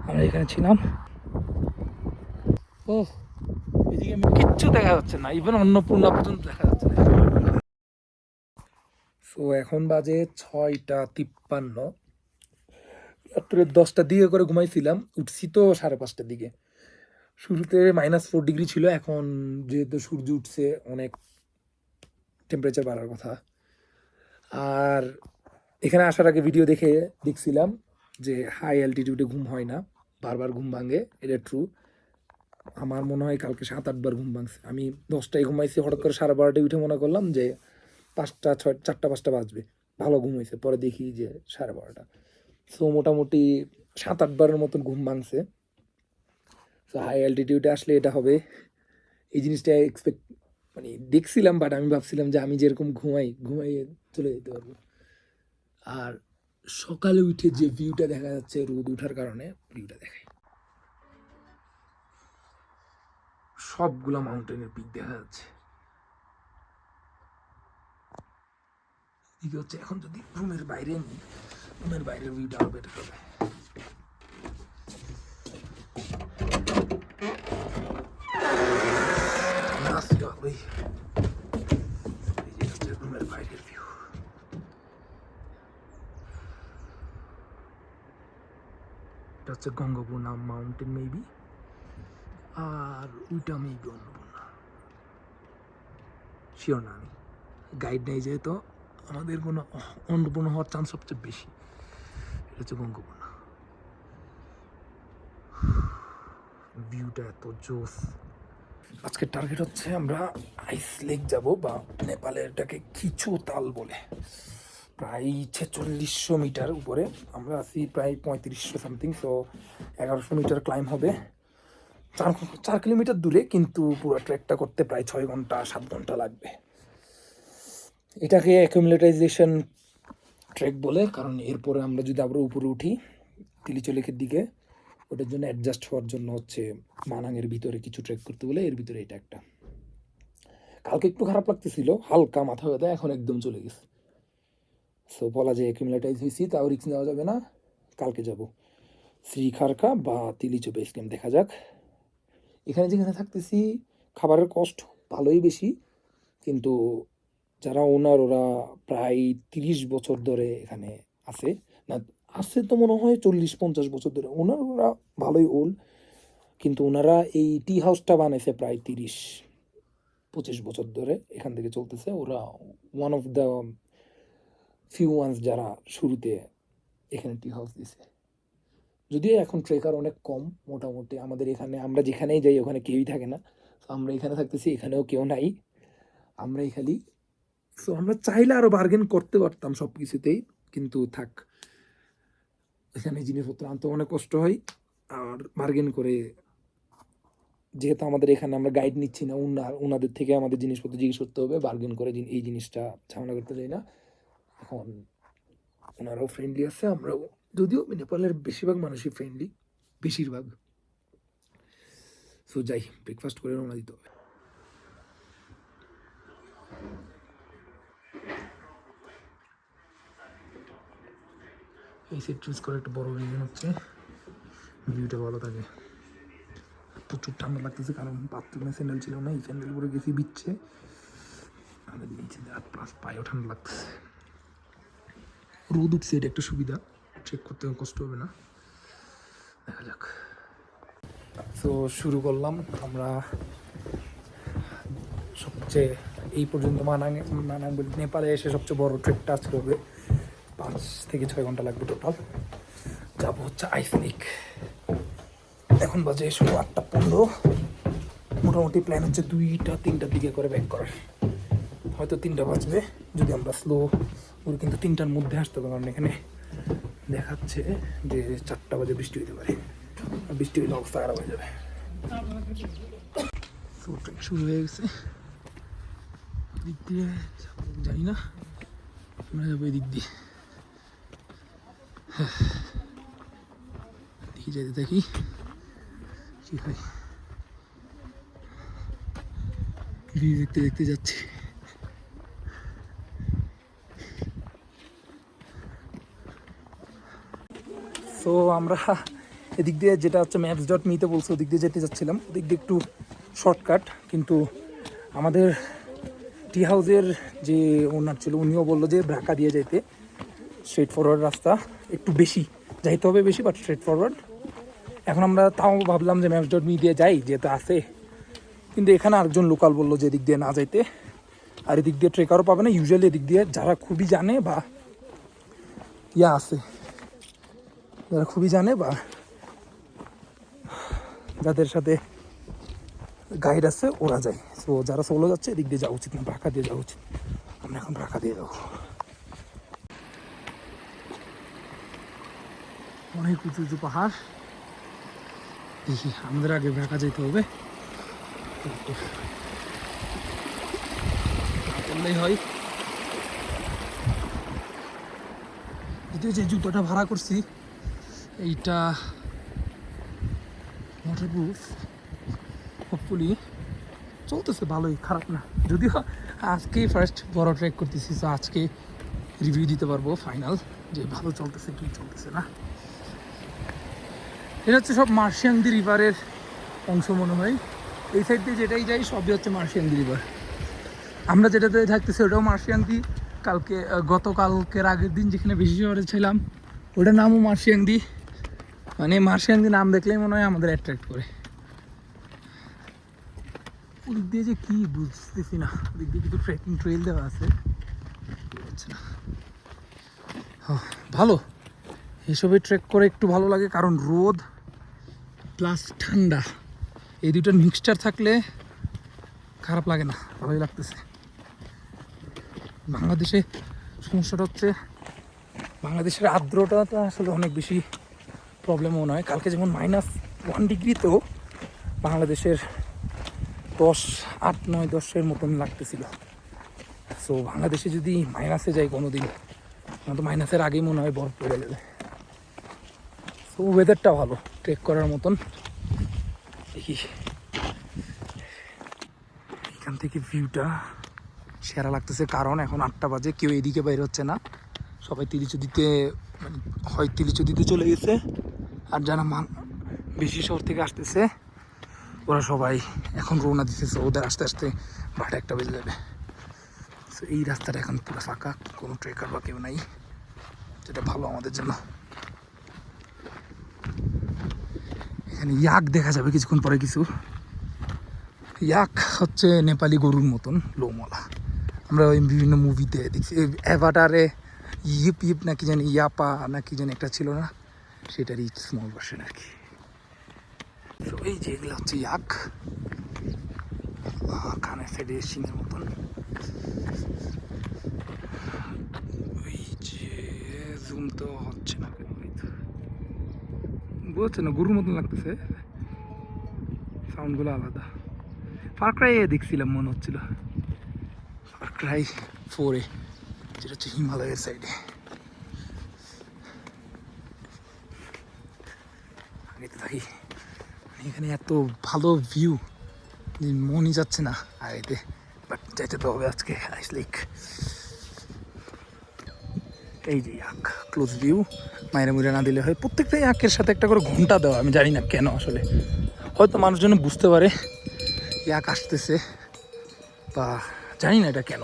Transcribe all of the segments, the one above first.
আমরা এখানে ছিলাম। ও এদিকে কিচ্ছু দেখা যাচ্ছে না, ইভেন অন্নপূর্ণা পর্যন্ত দেখা যাচ্ছে না। সো এখন বাজে 6:53। রাত্রে 10টার দিকে করে ঘুমাইছিলাম, উঠছি তো 5:30টার দিকে। শুরুতে -4 ডিগ্রি ছিল, এখন যেহেতু সূর্য উঠছে অনেক টেম্পারেচার বাড়ার কথা। আর এখানে আসার আগে ভিডিও দেখছিলাম যে হাই অ্যালটিটিউডে ঘুম হয় না, বারবার ঘুম ভাঙে। এটা ট্রু। আমার মনে হয় কালকে 7-8 বার ঘুম ভাঙছে। আমি 10টায় ঘুমাইছি, হঠাৎ করে 12:30টায় উঠে মনে করলাম যে 4টা 5টা বাজবে, ভালো ঘুম হয়েছে। পরে দেখি যে 12:30। সো মোটামুটি 7-8 বারের মতন ঘুম ভাঙছে। সো হাই অ্যালটিটিউডে আসলে এটা হবে, এই জিনিসটা মানে দেখছিলাম, বাট আমি ভাবছিলাম যে আমি যেরকম ঘুমাইয়ে চলে যেতে পারবো। আর সকালে উঠে যে ভিউটা দেখা যাচ্ছে রোদ উঠার কারণে, ভিউটা দেখায়, সবগুলা মাউন্টেনের পিক দেখা যাচ্ছে। এদিকে হচ্ছে এখন যদি রুমের বাইরে নিই, রুমের বাইরের ভিউটা আরো বেটার হবে। রুমের বাইরের ভিউ, এটা হচ্ছে গঙ্গপূর্ণা মাউন্টেন মেবি, আর ওইটা মেবি অন্নপূর্ণা, শিওর না আমি, গাইড নেই যেহেতু আমাদের কোনো। অন্নপূর্ণা হওয়ার চান্স সবচেয়ে বেশি। এটা হচ্ছে গঙ্গপূর্ণা। ভিউটা এত জোস। আজকের টার্গেট হচ্ছে আমরা আইস লেক যাব, বা নেপালে এটাকে খিচু তাল বলে। প্রায় 4600 মিটার উপরে, আমরা আছি প্রায় 3500 সামথিং। সো 1100 মিটার ক্লাইম হবে, 4 কিলোমিটার দূরে, কিন্তু পুরো ট্রেকটা করতে প্রায় 6 ঘন্টা 7 ঘন্টা লাগবে। এটাকে অ্যাকুমুলেটাইজেশন ট্রেক বলে, কারণ এরপরে আমরা যদি আবার উপরে উঠি তিলিচলেকের দিকে, ওটার জন্য অ্যাডজাস্ট হওয়ার জন্য হচ্ছে মানাঙের ভিতরে কিছু ট্রেক করতে বলে, এর ভিতরে এটা একটা। কালকে একটু খারাপ লাগতেছিল, হালকা মাথা ব্যথা, এখন একদম চলে গেছে। সো বলা যায় অ্যাকুমুলেটাইজ হয়েছি, তাও রিস্ক নেওয়া যাবে না। কালকে যাব শ্রীখারকা বা তিলিচো বেস ক্যাম্প, দেখা যাক। এখানে যেখানে থাকতেছি খাবারের কষ্ট ভালোই বেশি, কিন্তু যারা ওনার, ওরা প্রায় 30 বছর ধরে এখানে আছে। না, আছে তো মনে হয় 40-50 বছর ধরে। ওরা ভালোই ওল্ড, কিন্তু ওনারা এই টি হাউসটা বানাইছে প্রায় 30-25 বছর ধরে এখান থেকে চলতেছে। ওরা one of the few ones যারা শুরুতে এখানে টি হাউস দিছে। যদিও এখন ট্রেকার অনেক কম, মোটামুটি আমাদের এখানে, আমরা যেখানেই যাই ওখানে কেউই থাকে না। তো আমরা এখানে থাকতেছি, এখানেও কেউ নাই, আমরাই খালি। সো আমরা চাইলে আরো বার্গেন করতে পারতাম সব কিছুতেই, কিন্তু থাক, এখানে জিনিসপত্র আনতে অনেক কষ্ট হয়। আর বার্গেন করে, যেহেতু আমাদের এখানে আমরা গাইড নিচ্ছি না, ওনাদের থেকে আমাদের জিনিসপত্র জিজ্ঞেস করতে হবে, বার্গেন করে এই জিনিসটা ঝামেলা করতে চাই না। এখন ওনারাও ফ্রেন্ডলি আছে, আমরাও, যদিও নেপালের বেশিরভাগ মানুষই ফ্রেন্ডলি, বেশিরভাগ। সো যাই, ব্রেকফাস্ট করে রওনা দিতে হবে। এই সেট চুজ করে একটা বড় রিজন হচ্ছে ভিউটা ভালো থাকে। প্রচুর ঠান্ডা লাগতেছে, কারণ বাথরুমে স্যান্ডেল ছিল না, এই স্যান্ডেল পরে গেছি বিচ্ছে, ঠান্ডা দিচ্ছে, আর প্লাস পায়েও ঠান্ডা লাগতেছে। রোদ উঠছে, এটা একটা সুবিধা, চেক করতে কষ্ট হবে না। দেখা যাক। তো শুরু করলাম আমরা। সবচেয়ে এই পর্যন্ত মানাং নেপালে এসে সবচেয়ে বড় ট্রেকটা আজকে হবে। 5 থেকে 6 ঘন্টা লাগবে টোটাল। যাবো হচ্ছে আইস লেক। এখন বাজে 8:15। মোটামুটি প্ল্যান হচ্ছে 2টা-3টার দিকে করে ব্যাক করার। হয়তো 3টা বাজবে যদি আমরা স্লো করি, কিন্তু 3টার মধ্যে আসতে হবে, কারণ এখানে দেখাচ্ছে যে 4টা বাজে বৃষ্টি হতে পারে। বৃষ্টি হলে অবস্থা খারাপ হয়ে যাবে। তো ট্রেক শুরু হয়ে গেছে। দিক দিয়ে জানি না, আমরা যাবো এদিক দিয়ে। দেখি যেতে থাকি কি হয়। ভিউ দেখতে দেখতে যাচ্ছি। সো আমরা এদিক দিয়ে যেটা হচ্ছে maps.me-তে বলছে ওদিক দিয়ে যেতে যাচ্ছিলাম, ওদিক দিয়ে একটু শর্টকাট, কিন্তু আমাদের টি হাউসের যে ওনার ছিল উনিও বললো যে ব্রাকা দিয়ে যাইতে, স্ট্রেট ফরওয়ার্ড রাস্তা, একটু বেশি যাইতে হবে বেশি, বাট স্ট্রেট ফরওয়ার্ড। এখন আমরা তাও ভাবলাম যে maps.me দিয়ে যাই, যেহেতু আছে, কিন্তু এখানে আরেকজন লোকাল বললো যে এদিক দিয়ে না যাইতে, আর এদিক দিয়ে ট্রেকারও পাবে না। ইউজুয়ালি এদিক দিয়ে যারা খুবই জানে বা আছে, যারা খুবই জানে বা যাদের সাথে গাইড আছে ওরা যায়। সো যারা সোলো যাচ্ছে এদিক দিয়ে যাওয়া উচিত না, ব্রাকা দিয়ে যাওয়া উচিত। আমরা এখন ব্রাকা দিয়ে যাবো। অনেক উঁচু উঁচু পাহাড়, দেখি আমাদের আগে ব্রাকা যেতে হবে, করলেই হয়। যদিও যে জুতোটা ভাড়া করছি এইটা ওয়াটারপ্রুফ, হোপফুলি চলতেছে ভালোই, খারাপ না। যদিও আজকে ফার্স্ট বড় ট্রেক করতেছি, তো আজকে রিভিউ দিতে পারবো ফাইনাল যে ভালো চলতেছে কি চলতেছে না। এটা হচ্ছে সব মার্শিয়াংদি রিভারের অংশ মনে হয়, এই সাইড দিয়ে যেটাই যাই সবই হচ্ছে মার্শিয়াংদি রিভার। আমরা যেটাতে থাকতেছি ওটাও মার্শিয়াংদি। গতকালকের আগের দিন যেখানে বেশি শহরে ছিলাম ওটার নামও মার্শিয়াংদি। মানে মার্শিয়াংদি নাম দেখলেই মনে হয় আমাদের অ্যাট্রাক্ট করে। ওদিক দিয়ে যে কি বুঝতেছি না, ওদিক দিয়ে কিন্তু ট্রেকিং ট্রেল দেওয়া আছে, আচ্ছা ভালো। এসবে ট্রেক করে একটু ভালো লাগে, কারণ রোদ প্লাস ঠান্ডা এই দুটোর মিক্সচার থাকলে খারাপ লাগে না, ভালোই লাগতেছে। বাংলাদেশে সমস্যাটা হচ্ছে বাংলাদেশের আর্দ্রতাটা আসলে অনেক বেশি প্রবলেম মনে হয়। কালকে যেমন -1 ডিগ্রিতেও বাংলাদেশের 10, 8, 9, 10-এর মতন লাগতেছিল। সো বাংলাদেশে যদি মাইনাসে যাই কোনো দিন, তো মাইনাসের আগেই মনে হয় বরফ পড়ে যাবে। সো ওয়েদারটা ভালো ট্রেক করার মতন। দেখি এখান থেকে ভিউটা সেরা লাগতেছে, কারণ এখন 8টা বাজে, কেউ এদিকে বাইরে হচ্ছে না, সবাই তিলিচুদিতে, মানে হয় তিলিচুদিতে চলে গেছে, আর যারা বেশি শহর থেকে আসতেছে ওরা সবাই এখন রওনা দিতেছে, ওদের আস্তে আস্তে 12টা বেজে যাবে। সো এই রাস্তাটা এখন পুরো ফাঁকা, কোনো ট্রেকার বা কেউ নাই, যেটা ভালো আমাদের জন্য। এখানে ইয়াক দেখা যাবে কিছুক্ষণ পরে কিছু। ইয়াক হচ্ছে নেপালি গরুর মতন লোমলা, আমরা ওই বিভিন্ন মুভিতে দেখছি। অ্যাভাটারে ইপ ইপ নাকি জানি, ইয়াপা নাকি জানি একটা ছিল না, সেটারই স্মল ভার্সন আর কি। তো এই যে এগুলো হচ্ছে ইয়াক, কানের সাইডে সিংহের মতন। ওই যে জুম তো হচ্ছে না কেন, বুঝছে না, গরুর মতন লাগতেছে, সাউন্ডগুলো আলাদা। ফার ক্রাই দেখছিলাম মনে হচ্ছিল, ফার ক্রাই 4, যেটা হচ্ছে হিমালয়ের সাইডে। আগে তো থাকি এখানে এত ভালো ভিউ, মনই যাচ্ছে না আইতে, বাট যাইতে তো হবে আজকে। আইস লেক, এই যে ইয়াক ক্লোজ ভিউ, মায়েরা মুড়ে না দিলে হয়। প্রত্যেকটা ইয়াকের সাথে একটা করে ঘন্টা দেওয়া, আমি জানি না কেন আসলে, হয়তো মানুষজন বুঝতে পারে ইয়াক আসতেছে, বা জানি না এটা কেন,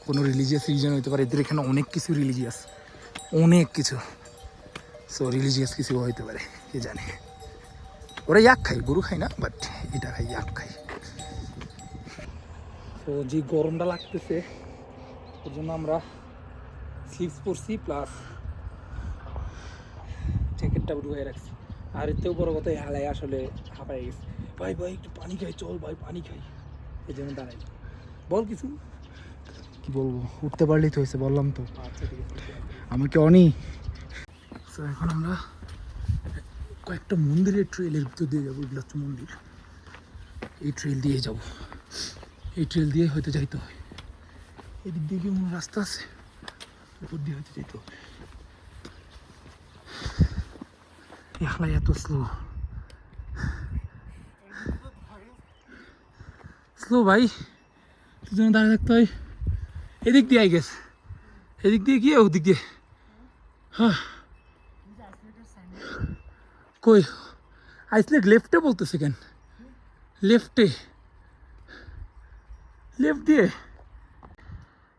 কোনো রিলিজিয়াস রিজন হইতে পারে। এদের এখানে অনেক কিছু রিলিজিয়াস, অনেক কিছু, সো রিলিজিয়াস কিছু হইতে পারে, কে জানে। ওরা ইয়াক খাই, গরু খাই না, বাট এটা খাই, ইয়াক খাই। তো যে গরমটা লাগতেছে ওর জন্য আমরা স্লিভস পরছি, প্লাস জ্যাকেটটা ঢুকিয়ে রাখছি। আর এতেও বড় কথা হেলায় আসলে হাঁপাই গেছে। ভাই ভাই একটু পানি খাই, চল ভাই পানি খাই, এই জন্য দাঁড়াই। বল কিছু, কি বলবো, উঠতে পারলেই তো হয়েছে, বললাম তো। আচ্ছা ঠিক আছে, আমাকে অনি। তো এখন আমরা কয়েকটা মন্দিরের ট্রেলের ভিতর দিয়ে যাবো, এগুলো হচ্ছে মন্দির, এই ট্রেল দিয়ে যাব, এই ট্রেল দিয়ে হয়তো যাইতে হয়। এদিক দিয়ে কি কোনো রাস্তা আছে, উপর দিয়ে হয়তো যেতে হবে। একলাই এত স্লো, স্লো ভাই, দুজনে দাঁড়িয়ে থাকতে হয়। এদিক দিয়ে আই গেছে, এদিক দিয়ে গিয়ে ওদিক দিয়ে, হ্যাঁ কই আইসলেক লেফটে বলতেছে কেন? লেফটে, লেফট দিয়ে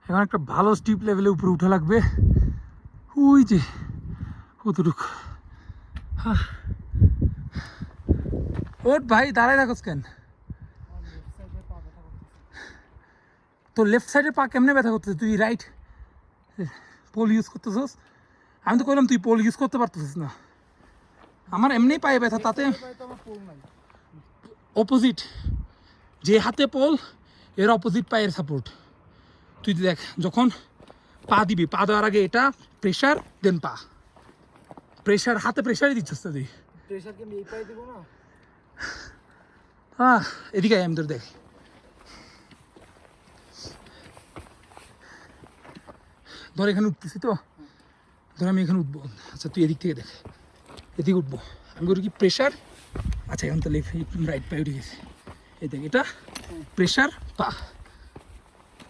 এখন একটা ভালো স্টিপ লেভেলে উপরে উঠা লাগবে। ওই যে কতটুকু, ওট ভাই দাঁড়ায় থাকস কেন? তোর লেফট সাইডে পা কেমনে ব্যথা করতেছে? তুই রাইট পোল ইউজ করতেছিস? আমি তো কইলাম তুই পোল ইউজ করতে পারতেছিস না। আমার এমনি পায়ে ব্যথা, তাতে অপোজিট, যে হাতে পোল এর অপোজিট পায়ের সাপোর্ট। তুই দেখ যখন পা দিবি, পা দেওয়ার আগে এটা প্রেশার, দেন পা প্রেশার, হাতে প্রেশারই দিচ্ছিস তো তুই। প্রেশারকে আমি এই পায়ে দিব না? এদিকে আমি তোর দেখ, ধর এখানে উঠতেছি তো, ধর আমি এখানে উঠবো। আচ্ছা তুই এদিক থেকে দেখ, এদিকে উঠবো আমি করি কি প্রেশার। আচ্ছা এখন তো লেফট রাইট পায়ে উঠে গেছে। এই দেখ এটা প্রেশার পা,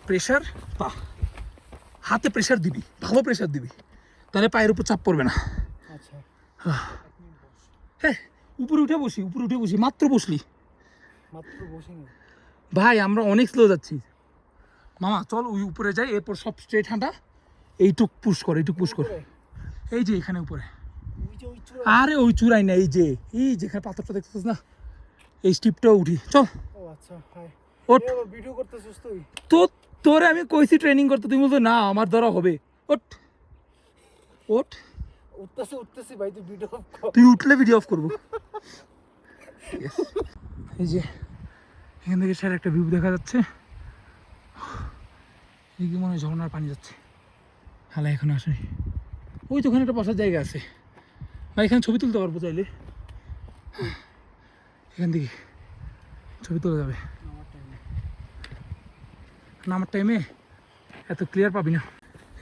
প্রেশার পা, হাতে প্রেশার দিবি, ভালো প্রেশার দিবি, তাহলে পায়ের উপর চাপ পড়বে না। আচ্ছা হ্যাঁ উপরে উঠে বসি, উপরে উঠে বসি, মাত্র বসলি মাত্র বসে নি ভাই, আমরা অনেক স্লো যাচ্ছি মামা। চল ওই উপরে যাই, এরপর সব স্ট্রেট হাঁটা, এইটুক পুশ কর, এইটুক পুশ কর। এই যে এখানে উপরে, আরে ওই চূড়াই না, এই যেখানে পাথরটা দেখতেছিস না, এই স্টিপটাও উঠি চল। ও আচ্ছা হাই ওঠ, ভিডিও করতেছিস তুই? তো তোরে আমি কইছি ট্রেনিং করতে, তুমি বলতো না আমার দ্বারা হবে। ওঠ ওঠ, উঠতেছি ভাই, তুই ভিডিও কর। তুই উঠলে ভিডিও অফ করবো। এই যে এখান থেকে স্যার একটা ভিউ দেখা যাচ্ছে, এই কি মনে হয় ঝর্ণার পানি যাচ্ছে। হালা এখন আসে, ওই তো ওখানে একটা বসার জায়গা আছে ভাই, এখানে ছবি তুলতে পারবো চাইলে, এখান থেকে ছবি তোলা যাবে। নামার টাইমে এত ক্লিয়ার পাবি না।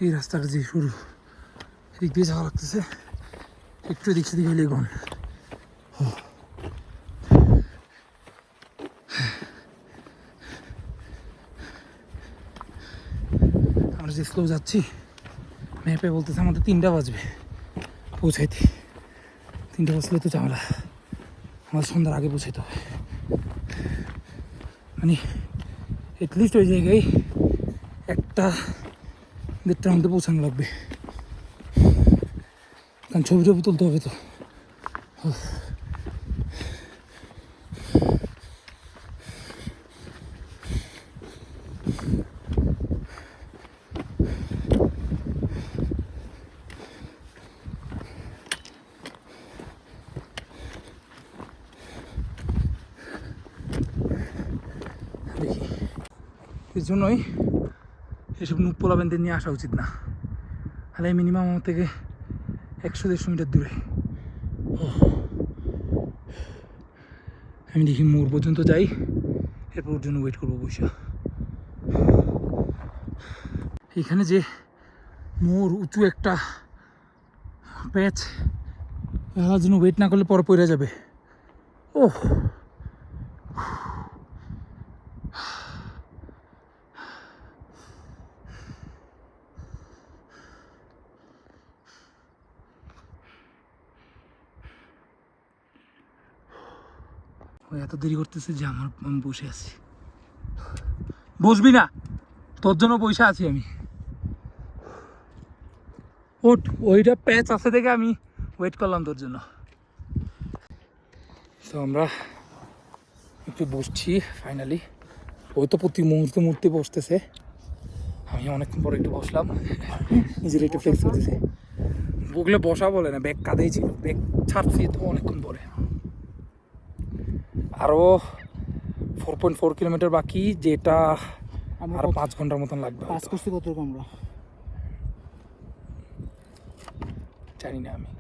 এই রাস্তাটা যে শুরু, এদিক দিয়ে যাওয়া লাগতেছে, একটু এদিক সেদিক হইলে গন। আমরা যে স্লো যাচ্ছি, ম্যাপে বলতেছে আমাদের 3টা বাজবে পৌঁছাইতে। 3টা বাজলে তো ঝামেলা, আমাদের সন্ধ্যার আগে পৌঁছাইতে হবে। মানে এটলিস্ট ওই জায়গায় 1-1.5টার মধ্যে পৌঁছানো লাগবে, কারণ ছবি টবি তুলতে হবে তো। দেখি, এর জন্যই এসব নুক পোলাবেনদের নিয়ে আসা উচিত না। তাহলে মিনিমাম আমার থেকে 100-150 মিটার দূরে। আমি দেখি মোড় পর্যন্ত যাই, এরপর ওর জন্য ওয়েট করবো বসে। এখানে যে মোড় উঁচু একটা প্যাচ, এর জন্য ওয়েট না করলে পরে পড়ে যাবে। ও এত দেরি করতেছে যে আমি বসে আছি। বসবি না, তোর জন্য বসে আছি আমি। ওঠ, ওইটা প্যাচ আছে দেখে আমি ওয়েট করলাম তোর জন্য। তো আমরা একটু বসছি ফাইনালি। ওই তো প্রতি মুহূর্তে বসতেছে, আমি অনেকক্ষণ পরে একটু বসলাম, নিজের একটু ফ্লেক্স করতেছি। বগলে বসা বলে না, ব্যাগ কাঁধেই ছিল, ব্যাগ ছাড়ছি তো অনেকক্ষণ পরে। আরও 4.4 কিলোমিটার বাকি, যেটা আরো 5 ঘন্টার মতন লাগবে। পাস করছি কত আমরা জানি না, আমি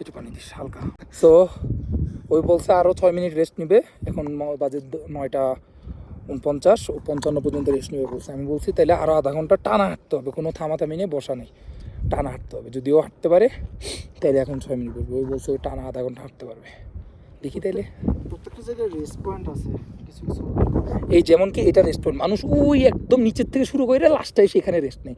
একটু পানি দিস হালকা। সো ওই বলছে আরও 6 মিনিট রেস্ট নেবে, এখন বাজে 9:49, ও 55 পর্যন্ত রেস্ট নেবে বলছে। আমি বলছি তাহলে আরও আধা ঘন্টা টানা হাঁটতে হবে, কোনো থামাথামি নেই, বসা নেই, টানা হাঁটতে হবে। যদিও হাঁটতে পারে তাইলে এখন 6 মিনিট করবে, ওই বলছে টানা আধা ঘন্টা হাঁটতে পারবে। দেখি তাইলে, প্রত্যেকটা জায়গায় রেস্ট পয়েন্ট আছে কিছু কিছু। এই যেমন কি এটা রেস্ট পয়েন্ট, মানুষ ওই একদম নিচের থেকে শুরু করে লাস্টে সেখানে রেস্ট নেই।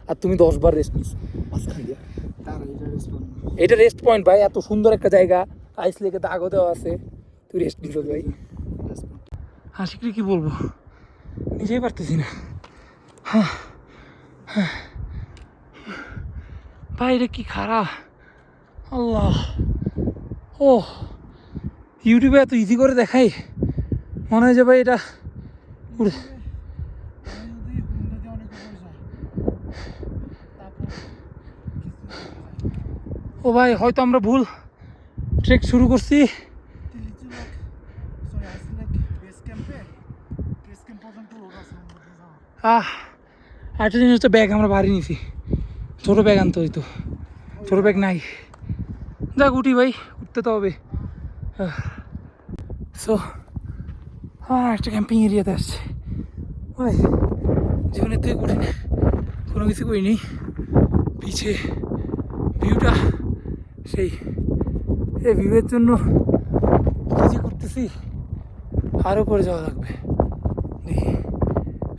আর তুমি 10 বার রেস্ট নিস মাঝখান দিয়ে। তার এটা রেসপন্স এটা রেস্ট পয়েন্ট ভাই, এত সুন্দর একটা জায়গা, আইস লেকে দাগও দেওয়া আছে, তুই রেস্ট নিস ভাই। আশিকরে কি বলবো, নিজেই পারতেছি না। হ্যাঁ হ্যাঁ ভাই এটা কি খারাপ, আল্লাহ। ও ইউটিউবে এত ইজি করে দেখাই, মনে হয় যে ভাই এটা উড়ে- ও ভাই হয়তো আমরা ভুল ট্রেক শুরু করছি। একটা জিনিস হচ্ছে ব্যাগ আমরা ভারী নিছি, ছোটো ব্যাগ আনতে হইতো, ছোটো ব্যাগ নাই। যাক উঠি ভাই, উঠতে তো হবে। সো একটা ক্যাম্পিং এরিয়াতে আসছে ভাই, জীবনের থেকে কঠিন কোনো কিছু করিনি। পিছে ভিউটা সেই, এই ভিউয়ের জন্য কী যে করতেছি, আরও করে যাওয়া লাগবে। দেখি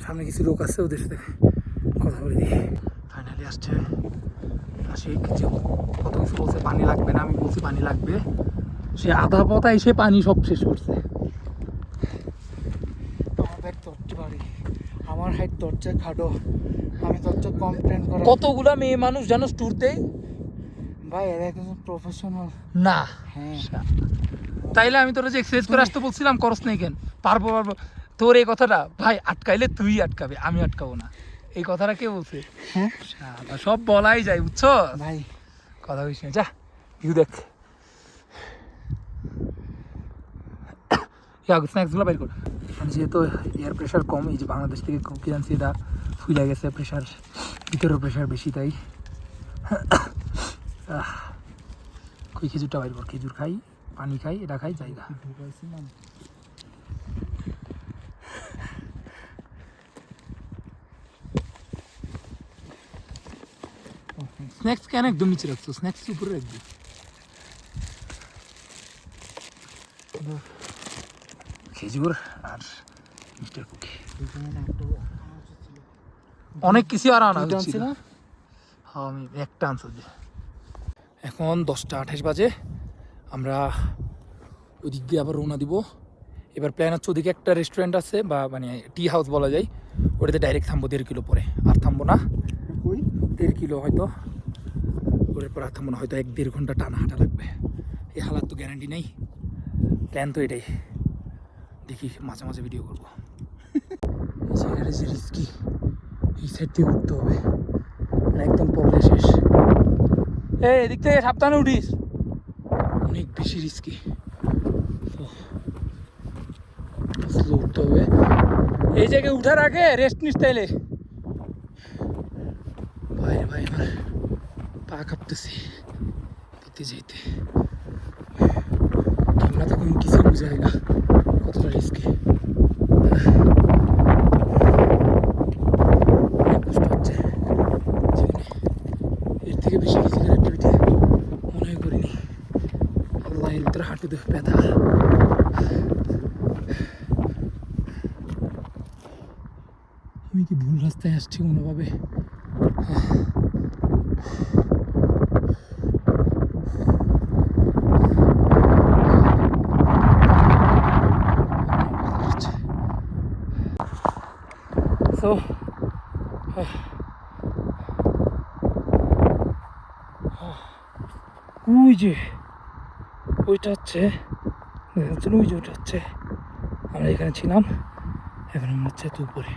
সামনে কিছু লোক আছে, ওদের সাথে কথা বলে দেখি। ফাইনালি আসছে আশিক, যে কত কিছু বলছে পানি লাগবে না, আমি বলছি পানি লাগবে, সে আধা পথা এসে পানি সব শেষ করছে। আমার ব্যাগ তোর বাড়ি, আমার হাইট তোর চেয়ে খাটো, আমি তোর চেয়ে কম ট্রেন করা। কতগুলা মেয়ে মানুষ জানো ট্যুর দেয় ভাই এরা একজন প্রফেশনাল না। হ্যাঁ তাইলে আমি তোরা যে এক্সারসাইজ করে আসতে বলছিলাম, করস নাই কেন? পারবো পারবো, তোর এই কথাটা ভাই আটকাইলে তুই আটকাবে, আমি আটকাবো না, এই কথাটা কে বলছে? হ্যাঁ সব বলাই যায়, বুঝছো ভাই। কথা বলিস না, যা ভিউ দেখ। স্ন্যাক্সগুলো বাইর কর, যেহেতু এয়ার প্রেশার কম, এই যে বাংলাদেশ থেকে কুকি আনছি, এটা ফুলে গেছে, প্রেশার ভিতরের প্রেশার বেশি, তাই কই খেজুরটা বাইর কর, খেজুর খাই, পানি খাই, এটা খাই, জায়গা। ঢুকাইছিলাম স্ন্যাক্স কেন একদম নিচে রাখছো, স্ন্যাক্স উপরে রাখবি। খেজুর আর মিস্টার কুকি, অনেক কিছু আর আনা হচ্ছিল। হ্যাঁ আমি একটা আনসার দিই। এখন 10টা 28 বাজে, আমরা ওই দিক দিয়ে আবার রওনা দিব। এবার প্ল্যান হচ্ছে, ওদিকে একটা রেস্টুরেন্ট আছে, বা মানে টি হাউস বলা যায়, ওটাতে ডাইরেক্ট থামবো 1.5 কিলো পরে, আর থামবো না। 1.5 কিলো হয়তো, ওটার পর আর থামবো না, হয়তো 1-1.5 ঘন্টা টানা হাঁটা লাগবে। এই হালাত তো গ্যারান্টি নেই, প্ল্যান তো এটাই। দেখি মাঝে মাঝে ভিডিও করবো। এই জায়গাটা যে রিস্কি, এই সাইড থেকে উঠতে হবে, মানে একদম পড়লে শেষ। এই এদিক থেকে সাবধানে উঠিস, অনেক বেশি রিস্কি, স্লো উঠতে হবে। এই জায়গায় উঠার আগে রেস্ট নিস তাইলে। ভাই ভাই আমার পা কাঁপতেছি দিতে যেতে, ক্যামেরা তখন কিছু বুঝায় না কতটা রিস্কি। অনেক কষ্ট হচ্ছে জীবনে, এর থেকে বেশি ফিজিক্যাল অ্যাক্টিভিটি মনে হয় করিনি। আল্লাহ, এর ভিতরে হাঁটুতে ব্যথা। আমি কি ভুল রাস্তায় আসছি কোনোভাবে? So, ওই যে ওইটা হচ্ছে, দেখা যাচ্ছে না, ওই যে ওইটা হচ্ছে আমরা এখানে ছিলাম, এখন আমরা হচ্ছে এত উপরে,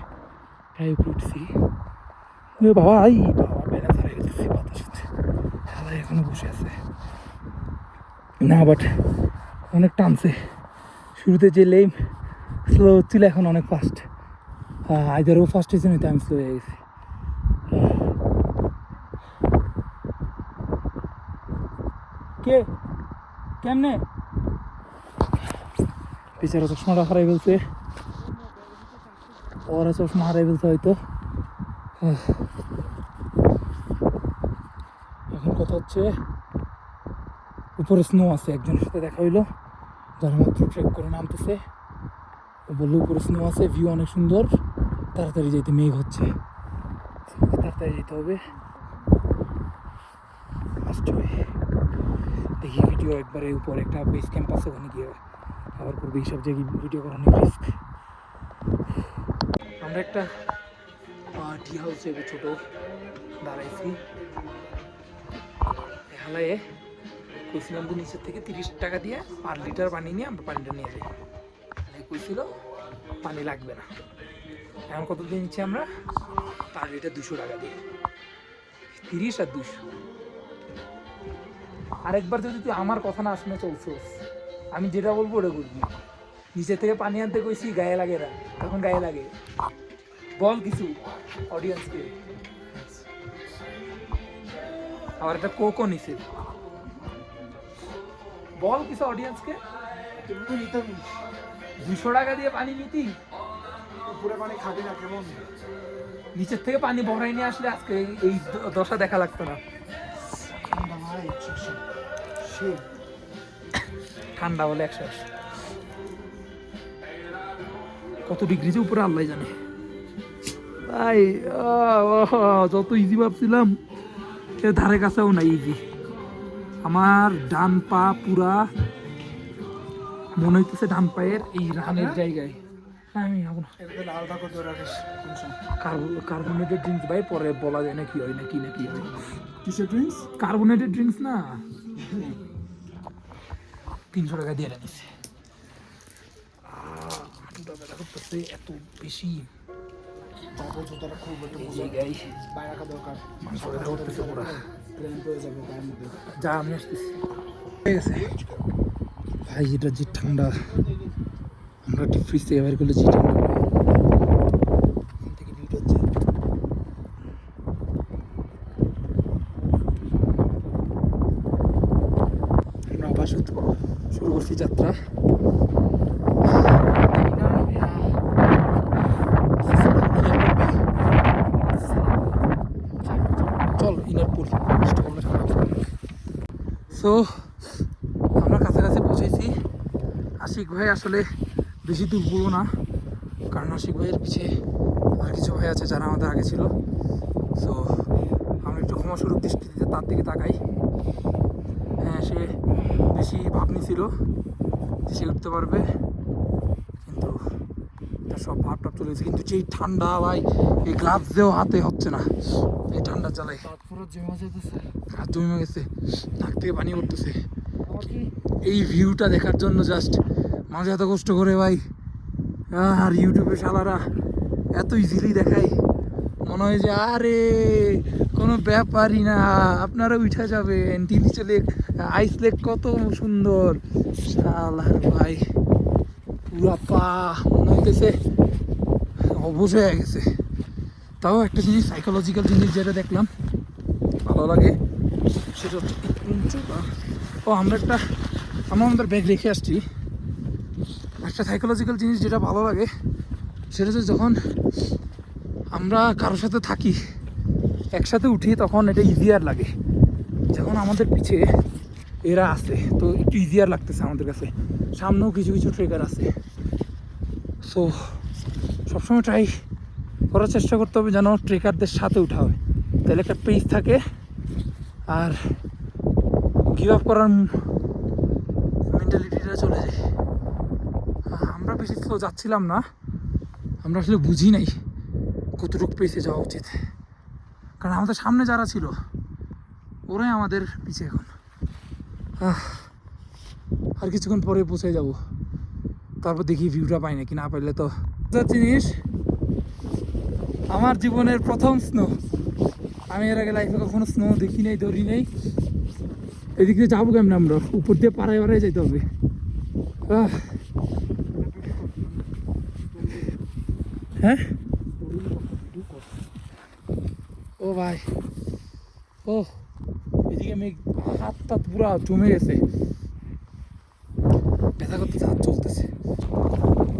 প্রায় উপরে উঠছি। বাবা আই বাবা, ব্যালেন্স হারিয়ে গেছি, বাতাস হচ্ছে, সবাই এখনো বসে আছে না, বাট অনেক টানছে। শুরুতে যে লেম স্লো হচ্ছিল, এখন অনেক ফাস্ট। আইদারও ফার্স্ট হয়েছে, নয়তো আমি স্লো হয়ে গেছি। কে কেমনে বেচারা চশমাটা হারাই ফেলছে, ওরা চশমা হারাই ফেলছে হয়তো। এখন কথা হচ্ছে, উপরে স্নো আছে, একজনের সাথে দেখা হইলো যারা মাত্র ট্রেক করে নামতেছে, ও বললো উপরে স্নো আছে, ভিউ অনেক সুন্দর, তাড়াতাড়ি যেতে, মেঘ হচ্ছে। তো তাড়াতাড়ি যেতে হবে। আসতে হবে। দেখি ভিডিও একবারে উপর একটা বেস ক্যাম্প আছে, ওখানে গিয়ে আবার করবে এইসব জায়গায় ভিডিও করা অনেক রিস্ক। আমরা একটা টি হাউসে ছোট দাঁড়াইছি হেলায়, কইছিলাম যে নিচের থেকে 30 টাকা দিয়ে পার লিটার পানি নিয়ে আমরা পানিটা নিয়ে যাই। কইছিল পানি লাগবে না। এখন কত দিয়ে নিচ্ছি আমরা? পার লিটার 200 টাকা দিয়ে, 30 আর 200। আরেকবার যদি তুই আমার কথা না শুনে চলছোস, আমি যেটা বলবো ওটা করবি। নিচে থেকে পানি আনতে কইছি, গায়ে লাগে না, তখন গায়ে লাগে। বল কিছু অডিয়েন্সকে। আবার একটা কোকও নিছে, বল কিছু অডিয়েন্সকে। 200 টাকা দিয়ে পানি নিতি, উপরে পানি খাবি না কেমন? নিচের থেকে পানি ভরাই নিয়ে আসলে আজকে এই দশা দেখা লাগতো না। ঠান্ডা বলে 180 কত ডিগ্রি যে উপরে আল্লাহ জানে ভাই। যত ইজি ভাবছিলাম এর ধারে কাছেও না ইজি। আমার ডান পা পুরা মনে হইতেছে ডান পায়ের এই রানের জায়গায়। আমি কার্বোনেটেড ড্রিঙ্কস ভাই, পরে বলা যায় না কি হয় না কি না কি হয়। কিসের ড্রিঙ্কস? কার্বোনেটেড ড্রিঙ্কস না, 300 টাকা দিয়ে নিচ্ছে। হাঁটুটা ব্যথা করতেছে এত বেশি। তারপর জুতাটা খুব একটু এই জায়গায় পায়ে রাখা দরকার। মাংস ব্যথা করতেছে পুরা। ক্র্যাম্প হয়ে যাবে পায়ের মধ্যে। যা আমি আসতেছি। ঠিক আছে ভাই, এটা যে ঠান্ডা, আমরা একটা ফ্রিজ থেকে বের করলে যে ঠান্ডা। এখান থেকে ভিউটা হচ্ছে আমরা আবার শুরু করছি যাত্রা। চল ইনারপুর। সো আমরা কাছাকাছি পৌঁছেছি। আশিক ভাই আসলে বেশি দূর বলবো না, কারণ আশিক ভাইয়ের পিছে আর কিছু ভাই আছে যারা আমাদের আগে ছিল। সো আমরা একটু ক্ষমাস্বরূপ দৃষ্টিতে তার দিকে তাকাই। হ্যাঁ, সে বেশি ভাবনি ছিল যে সে উঠতে পারবে, কিন্তু তার সব ভাব টাপ চলে গেছে। কিন্তু যেই ঠান্ডা ভাই, এই গ্লাভস দিয়েও হাতে হচ্ছে না, এই ঠান্ডা জ্বালায় হাত জমে গেছে, নাক থেকে পানি পড়তেছে। এই ভিউটা দেখার জন্য জাস্ট মানুষ এত কষ্ট করে ভাই। আর ইউটিউবে শালারা এত ইজিলি দেখায়, মনে হয় যে আরে কোনো ব্যাপারই না, আপনারা উঠে যাবেন। টিলিচে লেক, আইস লেক কত সুন্দর। শালার ভাই পুরা পা মনে হইতেছে অবশ হয়ে গেছে। তাও একটা জিনিস, সাইকোলজিক্যাল জিনিস যেটা দেখলাম ভালো লাগে, সেটা হচ্ছে আমরা আমাদের ব্যাগ রেখে আসছি। একটা সাইকোলজিক্যাল জিনিস যেটা ভালো লাগে সেটা হচ্ছে যখন আমরা কারোর সাথে থাকি, একসাথে উঠি, তখন এটা ইজিয়ার লাগে। যখন আমাদের পিছে এরা আছে তো একটু ইজিয়ার লাগতেছে আমাদের কাছে। সামনেও কিছু কিছু ট্রেকার আছে। সো সবসময় ট্রাই করার চেষ্টা করতে হবে যেন ট্রেকারদের সাথে উঠা হয়, তাহলে একটা পেজ থাকে আর গিভ আপ করার মেন্টালিটিটা চলে যায়। আমরা বেশি স্লো যাচ্ছিলাম না, আমরা আসলে বুঝি নাই কতটুকু পেসে যাওয়া উচিত, কারণ আমাদের সামনে যারা ছিল ওরাই আমাদের পিছে এখন। আর কিছুক্ষণ পরে পৌঁছে যাব, তারপর দেখি ভিউটা পাই নাকি, না পাইলে তো জিনিস। আমার জীবনের প্রথম স্নো, আমি এর আগে লাইফে কখনো স্নো দেখি নাই, ধরি নাই। এদিক দিয়ে যাবো কেমন? আমরা উপর দিয়ে পাড়ায় পাড়ায় যেতে হবে। হ্যাঁ, ও ভাই, ও এদিকে মেঘ, হাত টাত পুরা জমে গেছে, ব্যথা করতেছে, হাত চলতেছে।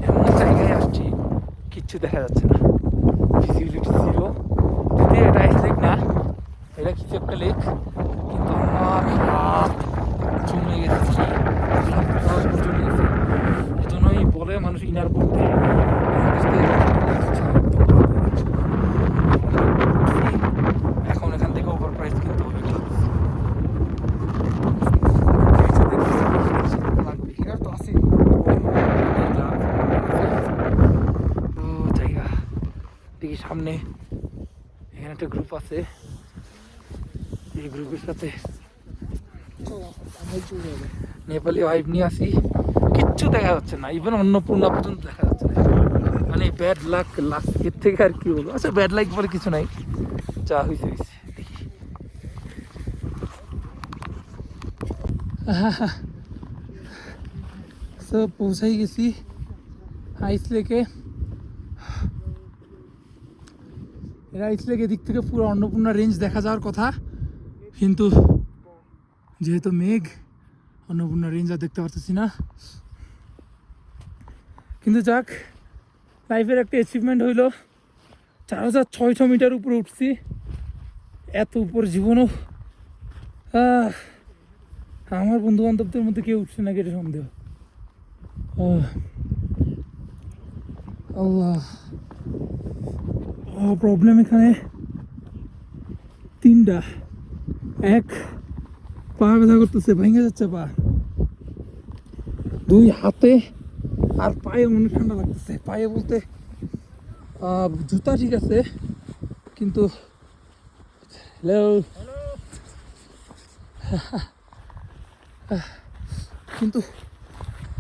এমন জায়গায় আসছি কিচ্ছু দেখা যাচ্ছে না, ভিজিবিলিটি জিরো। যদিও এটা আইস লেক না, এটা কিছু একটা লেক, কিন্তু আমার হাত জমে গেছে, জমে গেছে। এজন্যই বলে মানুষ ইনার করতে। একটা গ্রুপ আছে, এই গ্রুপের সাথে নেপালি ভাইব নিয়ে আসি। কিচ্ছু দেখা যাচ্ছে না, ইভেন অন্নপূর্ণা পর্যন্ত দেখা যাচ্ছে না। মানে ব্যাড লাক, লাকের থেকে আর কি বলবো। আচ্ছা ব্যাড লাক বলে কিছু নাই, যা হয়েছে হয়েছে। তো পৌঁছাই গেছি আইস লেকে। আইস লেক এদিক থেকে পুরো অন্নপূর্ণা রেঞ্জ দেখা যাওয়ার কথা, কিন্তু যেহেতু মেঘ, অন্নপূর্ণা রেঞ্জ আর দেখতে পারতেছি না। কিন্তু যাক, লাইফের একটা অ্যাচিভমেন্ট হইলো, 4600 মিটার উপরে উঠছি। এত উপর জীবনও আমার বন্ধু বান্ধবদের মধ্যে কেউ উঠছে না, এটা সন্দেহ। আল্লাহ, প্রবলেম এখানে তিনটা। এক, পা ব্যথা করতেছে, ভেঙে যাচ্ছে পা। দুই, হাতে আর পায়ে অনেক ঠান্ডা লাগতেছে। পায়ে বলতে জুতা ঠিক আছে, কিন্তু কিন্তু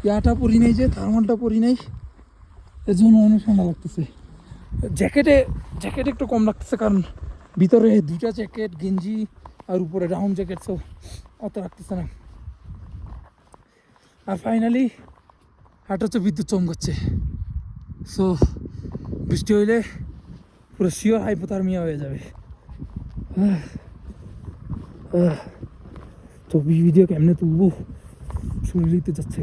ইয়াটা পরি নাই, যে থার্মালটা পরি নাই, এর জন্য অনেক ঠান্ডা লাগতেছে। জ্যাকেটে একটু কম লাগতেছে, কারণ ভিতরে দুটা জ্যাকেট, গেঞ্জি আর উপরে ডাউন জ্যাকেট, সব অত লাগতেছে না। আর ফাইনালি হাট হচ্ছে বিদ্যুৎ চমকাচ্ছে। সো বৃষ্টি হইলে পুরো শিওর হাইপোথার্মিয়া হয়ে যাবে। তো ভিডিও কেমনে তুলবো, শরীর দিতে যাচ্ছে।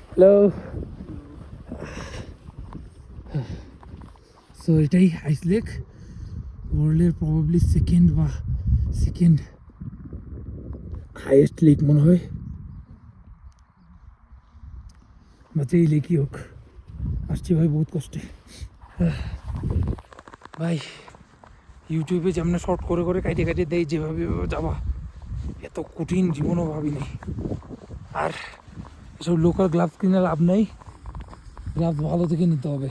হ্যালো, সো এটাই আইস লেক, ওয়ার্ল্ডের প্রবাবলি সেকেন্ড হাইয়েস্ট লেক মনে হয়, বা এই লেকই হোক। আসছি ভাই বহুত কষ্টে। ভাই ইউটিউবে যেমন শর্ট করে কাটে দেয়, যেভাবে যাবা এত কঠিন জীবনও ভাবি নাই। আর এসব লোকাল গ্লাভস কিনে লাভ নেই, গ্লাভস ভালো থেকে নিতে হবে।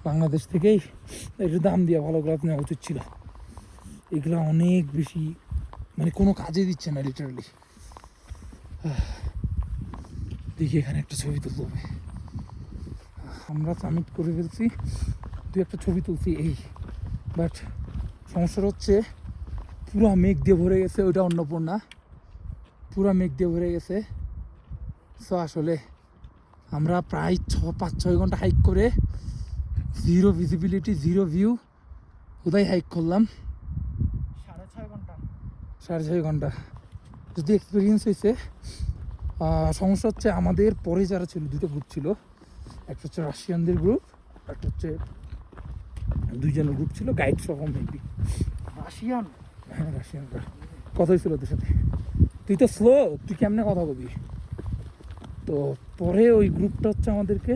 বাংলাদেশ থেকেই একটু দাম দিয়ে ভালো গ্লাভস নেওয়া উচিত ছিল। এগুলো অনেক বেশি, মানে কোনো কাজে দিচ্ছে না লিটারালি। দেখি এখানে একটা ছবি তুলতে হবে। আমরা সাবমিট করে ফেলছি, দু একটা ছবি তুলছি এই, বাট সমস্যা হচ্ছে পুরা মেঘ দিয়ে ভরে গেছে। ওইটা অন্নপূর্ণা, পুরা মেঘ দিয়ে ভরে গেছে। সো আসলে আমরা প্রায় 5-6 ঘন্টা হাইক করে জিরো ভিজিবিলিটি, জিরো ভিউ, কোথায় হাইক করলাম 6.5 ঘন্টা। যদি এক্সপিরিয়েন্স হয়েছে। সমস্যা হচ্ছে আমাদের পরে যারা ছিল, দুটো গ্রুপ ছিল, একটা হচ্ছে রাশিয়ানদের গ্রুপ, একটা হচ্ছে দুইজনের গ্রুপ ছিল, গাইড সহ মেবি। রাশিয়ান? হ্যাঁ রাশিয়ানরা। কথা হয়েছিল ওদের সাথে। তুই তো স্লো, তুই কেমনে কথা বলবি? তো পরে ওই গ্রুপটা হচ্ছে আমাদেরকে,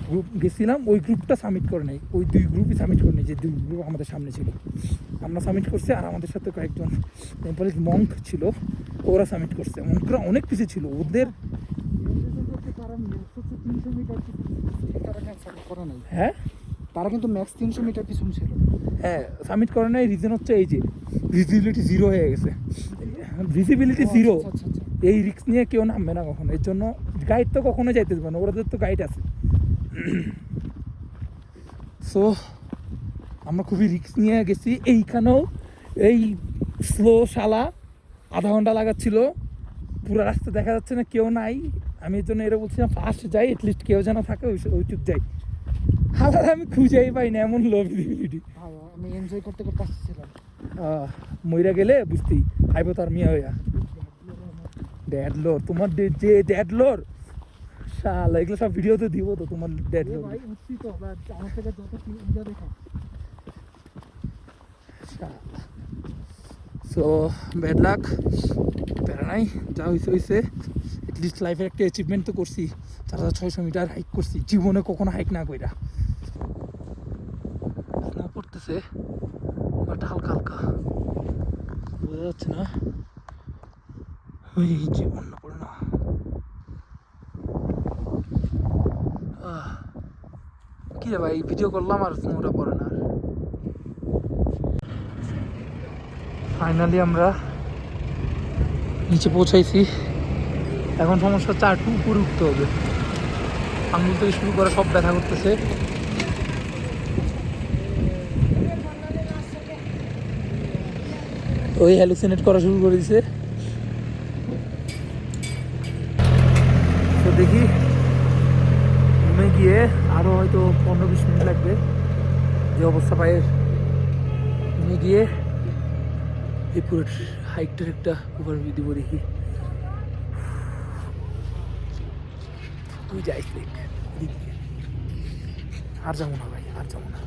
গ্রুপ গেছিলাম, ওই গ্রুপটা সাবমিট করে নেই, ওই দুই গ্রুপই সাবমিট করে নেই, যে দুই গ্রুপ আমাদের সামনে ছিল। আমরা সাবমিট করছি, আর আমাদের সাথে কয়েকজন নেপালি মঙ্ক ছিল, ওরা সাবমিট করছে। মঙ্করা অনেক কিছু ছিল ওদের। হ্যাঁ, তারা কিন্তু ম্যাক্স 300 মিটার পিছন ছিল। হ্যাঁ সাবমিট করে নাই, রিজন হচ্ছে এই যে ভিজিবিলিটি জিরো হয়ে গেছে। ভিজিবিলিটি জিরো, এই রিস্ক নিয়ে কেউ নামবে না কখনো। এর জন্য গাইড তো কখনো যাইতে দেবে না, ওদের তো গাইড আছে। সো আমরা খুবই রিস্ক নিয়ে গেছি। এইখানেও এই স্লো শালা আধা ঘন্টা লাগাচ্ছিল, পুরো রাস্তা দেখা যাচ্ছে না, কেউ নাই। আমি এর জন্য এরা বলছিলাম ফার্স্ট যাই, এটলিস্ট কেউ যেন থাকে, ওইটুক যাই। আলাদা আমি খুঁজেই পাই না, এমন লো ভিজিবিলিটি। আমি এনজয় করতে করতে আসছিলাম। মইরা গেলে বুঝতেই হাইপোথার্মিয়া হইয়া। ড্যাড লোর, তোমার যে ড্যাড লোর শালা, এগুলো সব ভিডিওতে দিব তো তোমার ড্যাড লোর। সো ব্যাড লাক, প্যারা নাই, যা হয়েছে হয়েছে। এটলিস্ট লাইফের একটা অ্যাচিভমেন্ট তো করছি, 4600 মিটার হাইক করছি, জীবনে কখনো হাইক না কইরা। স্নো পড়তেছে, বাট হালকা হালকা, বোঝা যাচ্ছে না। ওই যে অন্নপূর্ণা, কি রে ভাই, ভিডিও করলাম আর স্নোটা পড়ে না। ফাইনালি আমরা নিচে পৌঁছাইছি। এখন সমস্যা হচ্ছে একটু উপরে উঠতে হবে। আঙুল থেকে শুরু করে সব ব্যথা করতেছে। ওই হ্যালুসিনেট করা শুরু করে দিছে। তো দেখি রুমে গিয়ে আরও হয়তো 15-20 মিনিট লাগবে। যে অবস্থা পায়ে রুমে গিয়ে এই পুরো হাইকটার একটা ওভারভিউ দিব দেখি। তুই যাইস দেখ, আর যাবো না ভাই, আর যাবো না।